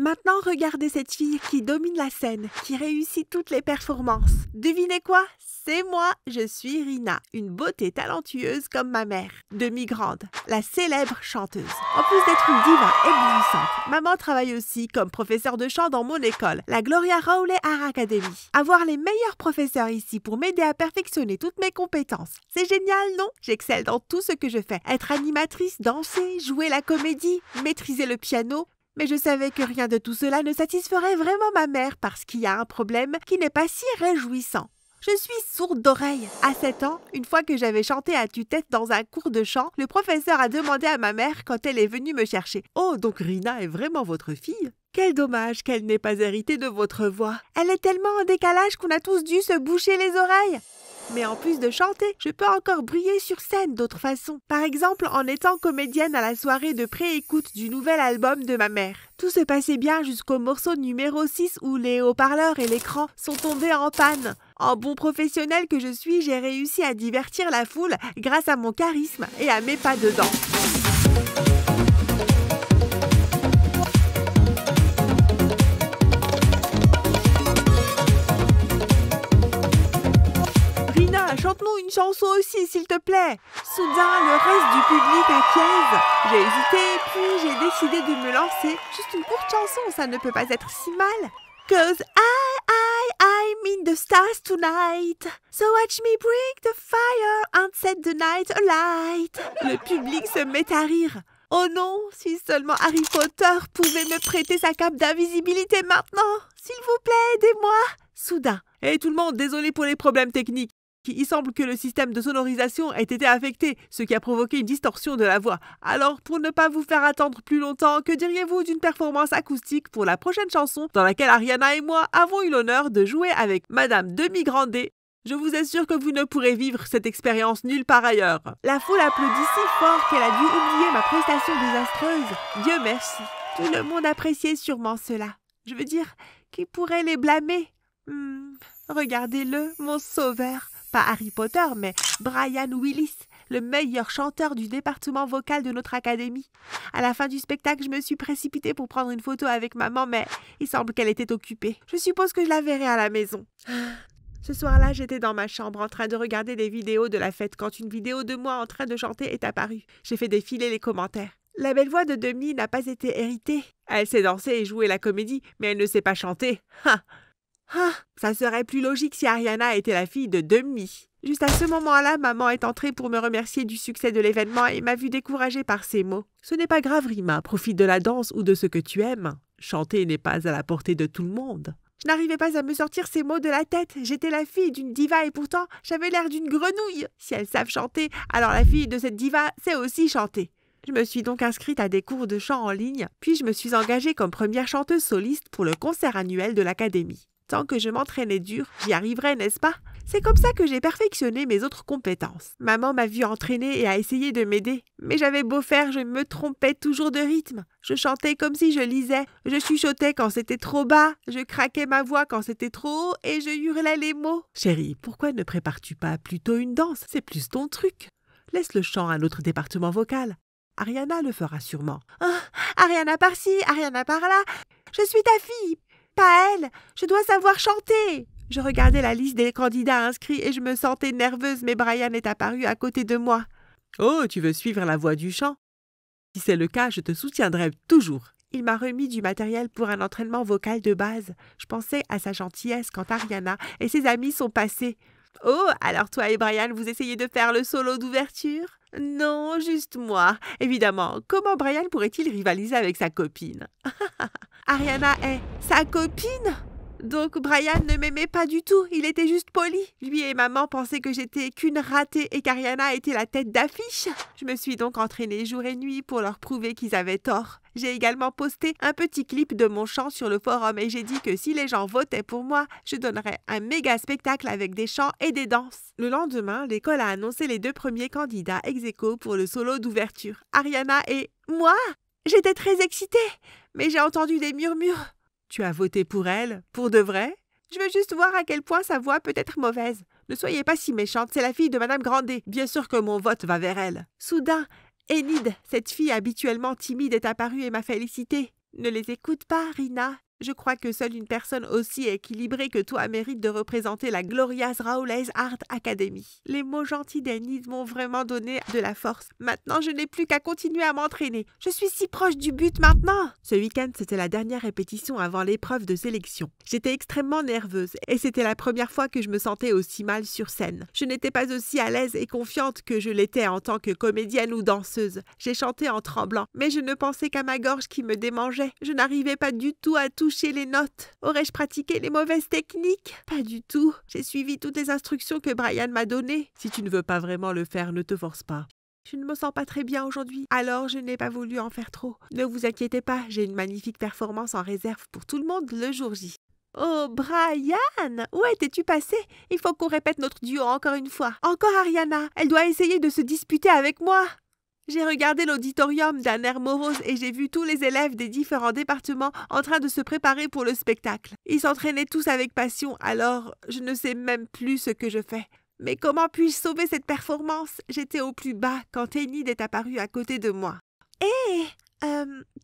Maintenant, regardez cette fille qui domine la scène, qui réussit toutes les performances. Devinez quoi? C'est moi, je suis Rina, une beauté talentueuse comme ma mère, demi-grande, la célèbre chanteuse. En plus d'être une diva éblouissante, maman travaille aussi comme professeure de chant dans mon école, la Gloria Rowley Art Academy. Avoir les meilleurs professeurs ici pour m'aider à perfectionner toutes mes compétences, c'est génial, non? J'excelle dans tout ce que je fais. Être animatrice, danser, jouer la comédie, maîtriser le piano. Mais je savais que rien de tout cela ne satisferait vraiment ma mère parce qu'il y a un problème qui n'est pas si réjouissant. Je suis sourde d'oreille. À 7 ans, une fois que j'avais chanté à tue-tête dans un cours de chant, le professeur a demandé à ma mère quand elle est venue me chercher. « Oh, donc Rina est vraiment votre fille? Quel dommage qu'elle n'ait pas hérité de votre voix. Elle est tellement en décalage qu'on a tous dû se boucher les oreilles. » Mais en plus de chanter, je peux encore briller sur scène d'autres façons. Par exemple, en étant comédienne à la soirée de pré-écoute du nouvel album de ma mère. Tout se passait bien jusqu'au morceau numéro 6 où les haut-parleurs et l'écran sont tombés en panne. En bon professionnel que je suis, j'ai réussi à divertir la foule grâce à mon charisme et à mes pas de danse. Chante-nous une chanson aussi, s'il te plaît. Soudain, le reste du public acquiesce. J'ai hésité, puis j'ai décidé de me lancer. Juste une courte chanson, ça ne peut pas être si mal. Cause I'm in the stars tonight. So watch me bring the fire and set the night alight. Le public se met à rire. Oh non, si seulement Harry Potter pouvait me prêter sa cape d'invisibilité maintenant. S'il vous plaît, aidez-moi. Soudain. Hey tout le monde, désolé pour les problèmes techniques. Il semble que le système de sonorisation ait été affecté, ce qui a provoqué une distorsion de la voix. Alors, pour ne pas vous faire attendre plus longtemps, que diriez-vous d'une performance acoustique pour la prochaine chanson dans laquelle Ariana et moi avons eu l'honneur de jouer avec Madame Demi-Grande? Je vous assure que vous ne pourrez vivre cette expérience nulle part ailleurs. La foule applaudit si fort qu'elle a dû oublier ma prestation désastreuse. Dieu merci. Tout le monde appréciait sûrement cela. Je veux dire, qui pourrait les blâmer? Regardez-le, mon sauveur. Pas Harry Potter, mais Brian Willis, le meilleur chanteur du département vocal de notre académie. À la fin du spectacle, je me suis précipitée pour prendre une photo avec maman, mais il semble qu'elle était occupée. Je suppose que je la verrai à la maison. Ce soir-là, j'étais dans ma chambre en train de regarder des vidéos de la fête quand une vidéo de moi en train de chanter est apparue. J'ai fait défiler les commentaires. La belle voix de Demi n'a pas été héritée. Elle sait danser et jouer la comédie, mais elle ne sait pas chanter. Ça serait plus logique si Ariana était la fille de Demi. Juste à ce moment-là, maman est entrée pour me remercier du succès de l'événement et m'a vue découragée par ses mots. Ce n'est pas grave, Rima, profite de la danse ou de ce que tu aimes. Chanter n'est pas à la portée de tout le monde. Je n'arrivais pas à me sortir ces mots de la tête. J'étais la fille d'une diva et pourtant, j'avais l'air d'une grenouille. Si elles savent chanter, alors la fille de cette diva sait aussi chanter. Je me suis donc inscrite à des cours de chant en ligne, puis je me suis engagée comme première chanteuse soliste pour le concert annuel de l'académie. Tant que je m'entraînais dur, j'y arriverai, n'est-ce pas? C'est comme ça que j'ai perfectionné mes autres compétences. Maman m'a vue entraîner et a essayé de m'aider. Mais j'avais beau faire, je me trompais toujours de rythme. Je chantais comme si je lisais. Je chuchotais quand c'était trop bas. Je craquais ma voix quand c'était trop haut et je hurlais les mots. Chérie, pourquoi ne prépares-tu pas plutôt une danse? C'est plus ton truc. Laisse le chant à notre département vocal. Ariana le fera sûrement. Ariana par-ci, Ariana par-là. Je suis ta fille. Pas elle, je dois savoir chanter. Je regardais la liste des candidats inscrits et je me sentais nerveuse, mais Brian est apparu à côté de moi. Oh, tu veux suivre la voie du chant? Si c'est le cas, je te soutiendrai toujours. Il m'a remis du matériel pour un entraînement vocal de base. Je pensais à sa gentillesse quand Ariana et ses amis sont passés. Oh, alors toi et Brian, vous essayez de faire le solo d'ouverture? Non, juste moi. Évidemment, comment Brian pourrait-il rivaliser avec sa copine? Ariana est sa copine? Donc Brian ne m'aimait pas du tout, il était juste poli. Lui et maman pensaient que j'étais qu'une ratée et qu'Ariana était la tête d'affiche. Je me suis donc entraînée jour et nuit pour leur prouver qu'ils avaient tort. J'ai également posté un petit clip de mon chant sur le forum et j'ai dit que si les gens votaient pour moi, je donnerais un méga spectacle avec des chants et des danses. Le lendemain, l'école a annoncé les 2 premiers candidats ex aequo pour le solo d'ouverture, Ariana et moi. J'étais très excitée, mais j'ai entendu des murmures. Tu as voté pour elle? Pour de vrai? Je veux juste voir à quel point sa voix peut être mauvaise. Ne soyez pas si méchante, c'est la fille de Madame Grandet. Bien sûr que mon vote va vers elle. Soudain, Enid, cette fille habituellement timide, est apparue et m'a félicitée. Ne les écoute pas, Rina. Je crois que seule une personne aussi équilibrée que toi mérite de représenter la Glorious Rowley's Art Academy. Les mots gentils d'Enid m'ont vraiment donné de la force. Maintenant, je n'ai plus qu'à continuer à m'entraîner. Je suis si proche du but maintenant. Ce week-end, c'était la dernière répétition avant l'épreuve de sélection. J'étais extrêmement nerveuse et c'était la première fois que je me sentais aussi mal sur scène. Je n'étais pas aussi à l'aise et confiante que je l'étais en tant que comédienne ou danseuse. J'ai chanté en tremblant, mais je ne pensais qu'à ma gorge qui me démangeait. Je n'arrivais pas du tout à toucher les notes. Aurais-je pratiqué les mauvaises techniques? Pas du tout. J'ai suivi toutes les instructions que Brian m'a données. Si tu ne veux pas vraiment le faire, ne te force pas. Je ne me sens pas très bien aujourd'hui, alors je n'ai pas voulu en faire trop. Ne vous inquiétez pas, j'ai une magnifique performance en réserve pour tout le monde le jour J. Oh, Brian! Où étais-tu passé? Il faut qu'on répète notre duo encore une fois. Encore Ariana, elle doit essayer de se disputer avec moi. J'ai regardé l'auditorium d'un air morose et j'ai vu tous les élèves des différents départements en train de se préparer pour le spectacle. Ils s'entraînaient tous avec passion, alors je ne sais même plus ce que je fais. Mais comment puis-je sauver cette performance? J'étais au plus bas quand Enid est apparue à côté de moi. Hé!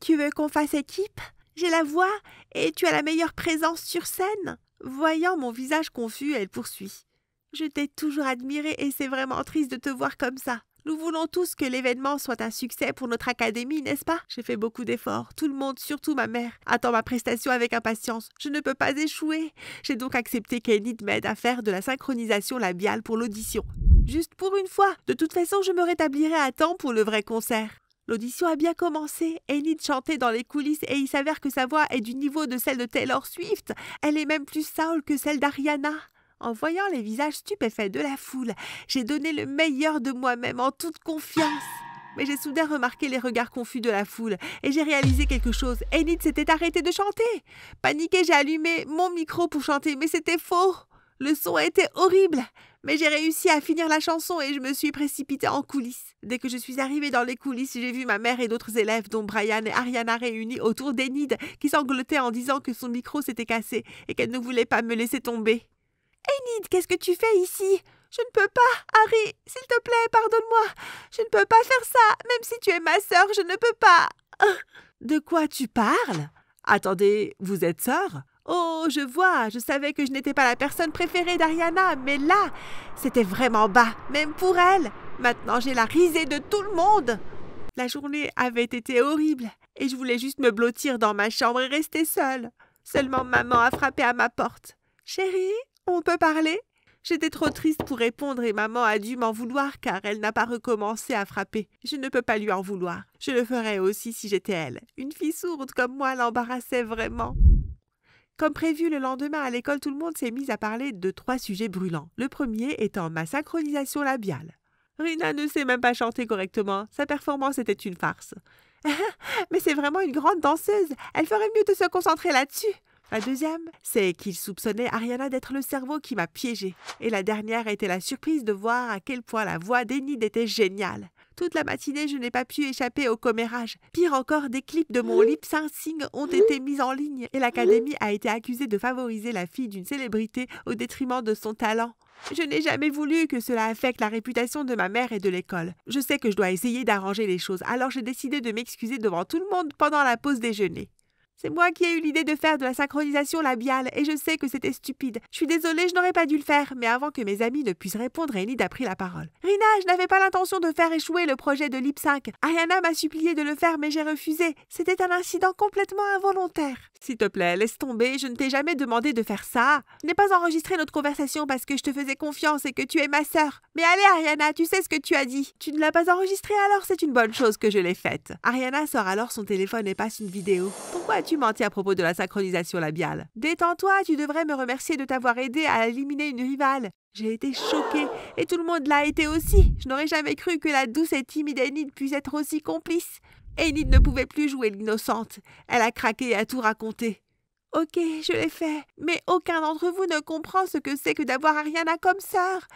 Tu veux qu'on fasse équipe? J'ai la voix et tu as la meilleure présence sur scène. Voyant mon visage confus, elle poursuit. Je t'ai toujours admiré et c'est vraiment triste de te voir comme ça. Nous voulons tous que l'événement soit un succès pour notre académie, n'est-ce pas? J'ai fait beaucoup d'efforts. Tout le monde, surtout ma mère, attend ma prestation avec impatience. Je ne peux pas échouer. J'ai donc accepté qu'Enid m'aide à faire de la synchronisation labiale pour l'audition. Juste pour une fois. De toute façon, je me rétablirai à temps pour le vrai concert. L'audition a bien commencé. Enid chantait dans les coulisses et il s'avère que sa voix est du niveau de celle de Taylor Swift. Elle est même plus soul que celle d'Ariana. En voyant les visages stupéfaits de la foule, j'ai donné le meilleur de moi-même en toute confiance. Mais j'ai soudain remarqué les regards confus de la foule et j'ai réalisé quelque chose. Enid s'était arrêtée de chanter. Paniquée, j'ai allumé mon micro pour chanter, mais c'était faux. Le son était horrible. Mais j'ai réussi à finir la chanson et je me suis précipitée en coulisses. Dès que je suis arrivée dans les coulisses, j'ai vu ma mère et d'autres élèves, dont Brian et Ariana, réunis autour d'Enid, qui sanglotait en disant que son micro s'était cassé et qu'elle ne voulait pas me laisser tomber. Enid, qu'est-ce que tu fais ici? Je ne peux pas, Harry, s'il te plaît, pardonne-moi. Je ne peux pas faire ça, même si tu es ma sœur, je ne peux pas. De quoi tu parles? Attendez, vous êtes sœur? Oh, je vois, je savais que je n'étais pas la personne préférée d'Ariana, mais là, c'était vraiment bas, même pour elle. Maintenant, j'ai la risée de tout le monde. La journée avait été horrible et je voulais juste me blottir dans ma chambre et rester seule. Seulement maman a frappé à ma porte. Chérie, on peut parler? J'étais trop triste pour répondre et maman a dû m'en vouloir car elle n'a pas recommencé à frapper. Je ne peux pas lui en vouloir. Je le ferais aussi si j'étais elle. Une fille sourde comme moi l'embarrassait vraiment. Comme prévu, le lendemain à l'école, tout le monde s'est mis à parler de 3 sujets brûlants. Le premier étant ma synchronisation labiale. Rina ne sait même pas chanter correctement. Sa performance était une farce. Mais c'est vraiment une grande danseuse. Elle ferait mieux de se concentrer là-dessus. La deuxième, c'est qu'il soupçonnait Ariana d'être le cerveau qui m'a piégée. Et la dernière était la surprise de voir à quel point la voix d'Enid était géniale. Toute la matinée, je n'ai pas pu échapper au commérage. Pire encore, des clips de mon lip-syncing ont été mis en ligne et l'académie a été accusée de favoriser la fille d'une célébrité au détriment de son talent. Je n'ai jamais voulu que cela affecte la réputation de ma mère et de l'école. Je sais que je dois essayer d'arranger les choses, alors j'ai décidé de m'excuser devant tout le monde pendant la pause déjeuner. C'est moi qui ai eu l'idée de faire de la synchronisation labiale et je sais que c'était stupide. Je suis désolée, je n'aurais pas dû le faire, mais avant que mes amis ne puissent répondre, Enid a pris la parole. Rina, je n'avais pas l'intention de faire échouer le projet de Lip Sync. Ariana m'a supplié de le faire, mais j'ai refusé. C'était un incident complètement involontaire. S'il te plaît, laisse tomber, je ne t'ai jamais demandé de faire ça. Je n'ai pas enregistré notre conversation parce que je te faisais confiance et que tu es ma sœur. Mais allez, Ariana, tu sais ce que tu as dit. Tu ne l'as pas enregistré, alors c'est une bonne chose que je l'ai faite. Ariana sort alors son téléphone et passe une vidéo. Pourquoi as-tu menti à propos de la synchronisation labiale? Détends-toi, tu devrais me remercier de t'avoir aidé à éliminer une rivale. J'ai été choquée et tout le monde l'a été aussi. Je n'aurais jamais cru que la douce et timide Enid puisse être aussi complice. Enid ne pouvait plus jouer l'innocente. Elle a craqué et a tout raconté. Ok, je l'ai fait, mais aucun d'entre vous ne comprend ce que c'est que d'avoir Ariana comme sœur.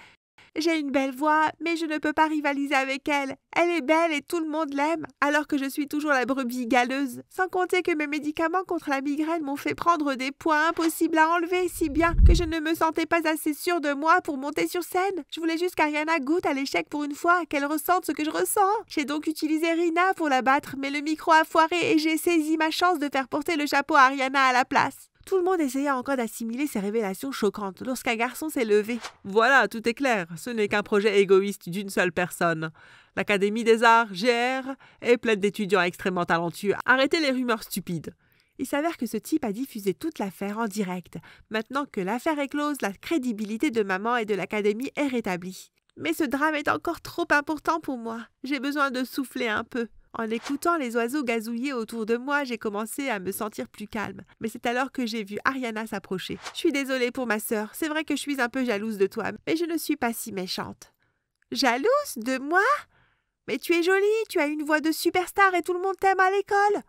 J'ai une belle voix, mais je ne peux pas rivaliser avec elle. Elle est belle et tout le monde l'aime, alors que je suis toujours la brebis galeuse. Sans compter que mes médicaments contre la migraine m'ont fait prendre des poids impossibles à enlever, si bien que je ne me sentais pas assez sûre de moi pour monter sur scène. Je voulais juste qu'Ariana goûte à l'échec pour une fois, qu'elle ressente ce que je ressens. J'ai donc utilisé Rina pour la battre, mais le micro a foiré et j'ai saisi ma chance de faire porter le chapeau à Ariana à la place. Tout le monde essaya encore d'assimiler ces révélations choquantes lorsqu'un garçon s'est levé. Voilà, tout est clair. Ce n'est qu'un projet égoïste d'une seule personne. L'Académie des Arts, GR, est pleine d'étudiants extrêmement talentueux. Arrêtez les rumeurs stupides. Il s'avère que ce type a diffusé toute l'affaire en direct. Maintenant que l'affaire est close, la crédibilité de maman et de l'Académie est rétablie. Mais ce drame est encore trop important pour moi. J'ai besoin de souffler un peu. En écoutant les oiseaux gazouiller autour de moi, j'ai commencé à me sentir plus calme. Mais c'est alors que j'ai vu Ariana s'approcher. Je suis désolée pour ma sœur. C'est vrai que je suis un peu jalouse de toi, mais je ne suis pas si méchante. Jalouse de moi? Mais tu es jolie, tu as une voix de superstar et tout le monde t'aime à l'école.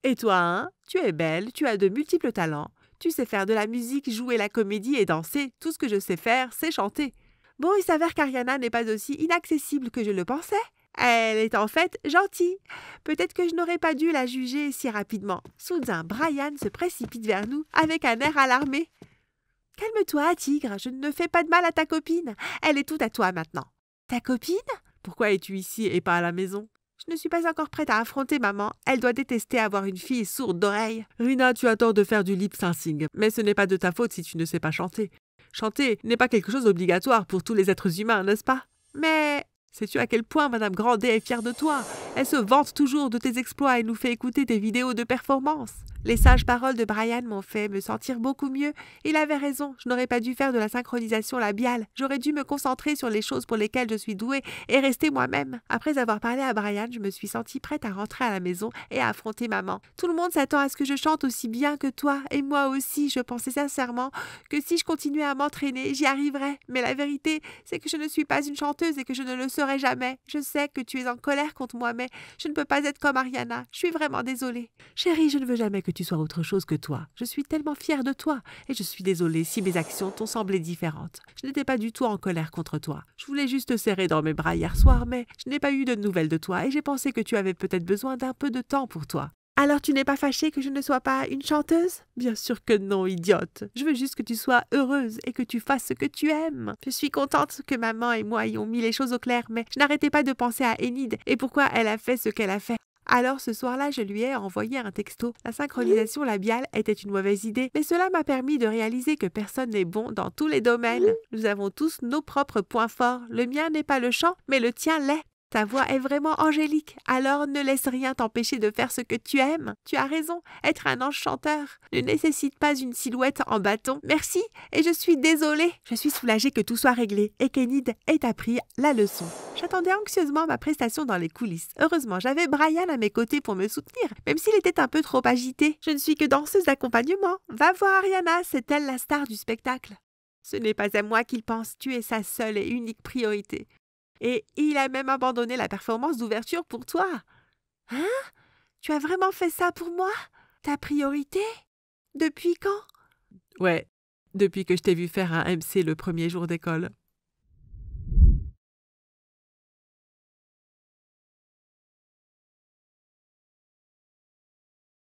Et toi, hein? Tu es belle, tu as de multiples talents. Tu sais faire de la musique, jouer la comédie et danser. Tout ce que je sais faire, c'est chanter. Bon, il s'avère qu'Ariana n'est pas aussi inaccessible que je le pensais. Elle est en fait gentille. Peut-être que je n'aurais pas dû la juger si rapidement. Soudain, Brian se précipite vers nous avec un air alarmé. « Calme-toi, tigre, je ne fais pas de mal à ta copine. Elle est toute à toi maintenant. »« Ta copine? Pourquoi es-tu ici et pas à la maison? » Je ne suis pas encore prête à affronter maman. Elle doit détester avoir une fille sourde d'oreille. Rina, tu as tort de faire du lip-syncing, mais ce n'est pas de ta faute si tu ne sais pas chanter. Chanter n'est pas quelque chose d'obligatoire pour tous les êtres humains, n'est-ce pas? Mais... Sais-tu à quel point Madame Grandet est fière de toi? Elle se vante toujours de tes exploits et nous fait écouter tes vidéos de performance. Les sages paroles de Brian m'ont fait me sentir beaucoup mieux. Il avait raison, je n'aurais pas dû faire de la synchronisation labiale. J'aurais dû me concentrer sur les choses pour lesquelles je suis douée et rester moi-même. Après avoir parlé à Brian, je me suis sentie prête à rentrer à la maison et à affronter maman. Tout le monde s'attend à ce que je chante aussi bien que toi, et moi aussi, je pensais sincèrement que si je continuais à m'entraîner, j'y arriverais. Mais la vérité, c'est que je ne suis pas une chanteuse et que je ne le serai jamais. Je sais que tu es en colère contre moi, mais je ne peux pas être comme Ariana. Je suis vraiment désolée. Chérie, je ne veux jamais que tu sois autre chose que toi. Je suis tellement fière de toi et je suis désolée si mes actions t'ont semblé différentes. Je n'étais pas du tout en colère contre toi. Je voulais juste te serrer dans mes bras hier soir, mais je n'ai pas eu de nouvelles de toi et j'ai pensé que tu avais peut-être besoin d'un peu de temps pour toi. Alors tu n'es pas fâchée que je ne sois pas une chanteuse? Bien sûr que non, idiote. Je veux juste que tu sois heureuse et que tu fasses ce que tu aimes. Je suis contente que maman et moi y ont mis les choses au clair, mais je n'arrêtais pas de penser à Enid et pourquoi elle a fait ce qu'elle a fait. Alors ce soir-là, je lui ai envoyé un texto. La synchronisation labiale était une mauvaise idée, mais cela m'a permis de réaliser que personne n'est bon dans tous les domaines. Nous avons tous nos propres points forts. Le mien n'est pas le chant, mais le tien l'est. Ta voix est vraiment angélique, alors ne laisse rien t'empêcher de faire ce que tu aimes. Tu as raison, être un ange chanteur ne nécessite pas une silhouette en bâton. Merci, et je suis désolée. Je suis soulagée que tout soit réglé et qu'Enid ait appris la leçon. J'attendais anxieusement ma prestation dans les coulisses. Heureusement, j'avais Brian à mes côtés pour me soutenir, même s'il était un peu trop agité. Je ne suis que danseuse d'accompagnement. Va voir Ariana, c'est elle la star du spectacle. Ce n'est pas à moi qu'il pense, tu es sa seule et unique priorité. Et il a même abandonné la performance d'ouverture pour toi. Hein? Tu as vraiment fait ça pour moi? Ta priorité? Depuis quand? Ouais, depuis que je t'ai vu faire un MC le premier jour d'école.